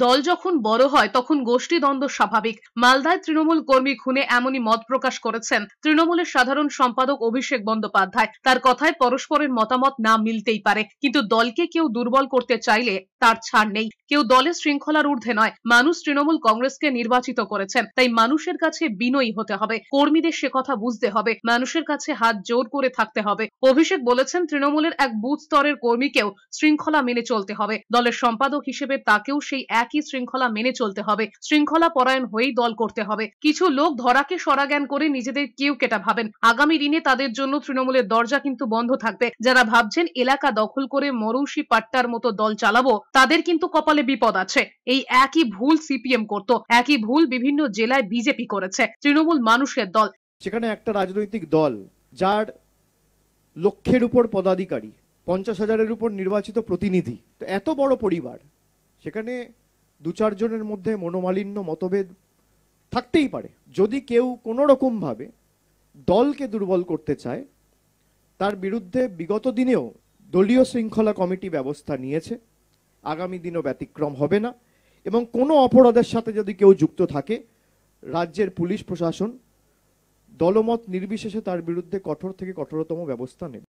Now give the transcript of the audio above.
দল যখন বড় হয় তখন গোষ্ঠীদ্বন্দ্ব স্বাভাবিক। মালদায় তৃণমূল কর্মী খুনে এমনই মত প্রকাশ করেছেন তৃণমূলের সাধারণ সম্পাদক অভিষেক বন্দ্যোপাধ্যায়। তার কথায় পরস্পরের মতামত না মিলতেই পারে, কিন্তু দলকে কেউ দুর্বল করতে চাইলে তার ছাড় নেই। কেউ দলের শৃঙ্খলার ঊর্ধ্বে নয়। মানুষ তৃণমূল কংগ্রেসকে নির্বাচিত করেছেন, তাই মানুষের কাছে বিনয়ী হতে হবে। কর্মীদের সে কথা বুঝতে হবে, মানুষের কাছে হাত জোর করে থাকতে হবে। অভিষেক বলেছেন, তৃণমূলের এক বুথ স্তরের কর্মীকেও শৃঙ্খলা মেনে চলতে হবে। দলের সম্পাদক হিসেবে তাকেও সেই একই শৃঙ্খলা মেনে চলতে হবে। শৃঙ্খলা পরায়ণ হয়েই দল করতে হবে। কিছু লোক ধরাকে সরাজ্ঞান করে নিজেদের কেউ কেটা ভাবেন। আগামী দিনে তাদের জন্য তৃণমূলের দরজা কিন্তু বন্ধ থাকবে। যারা ভাবছেন এলাকা দখল করে মরৌসি পাট্টার মতো দল চালাবো, তাদের কিন্তু কপালে বিপদ আছে। এই একই ভুল সিপিএম করত, একই ভুল বিভিন্ন জেলায় বিজেপি করেছে। তৃণমূল মানুষের দল। সেখানে একটা রাজনৈতিক দল যার লক্ষের উপর পদাধিকারী, 50,000-এর উপর নির্বাচিত প্রতিনিধি, তো এত বড় পরিবার, সেখানে 2-4 জনের মধ্যে মনোমালিন্য, মতভেদ থাকতেই পারে। যদি কেউ কোনো রকম ভাবে দলকে দুর্বল করতে চায়, তার বিরুদ্ধে বিগত দিনেও দলীয় শৃঙ্খলা কমিটি ব্যবস্থা নিয়েছে, আগামী দিনও ব্যতিক্রম হবে না। এবং কোনো অপরাধের সাথে যদি কেউ যুক্ত থাকে, রাজ্যের পুলিশ প্রশাসন দলমত নির্বিশেষে তার বিরুদ্ধে কঠোর থেকে কঠোরতম ব্যবস্থা নেবে।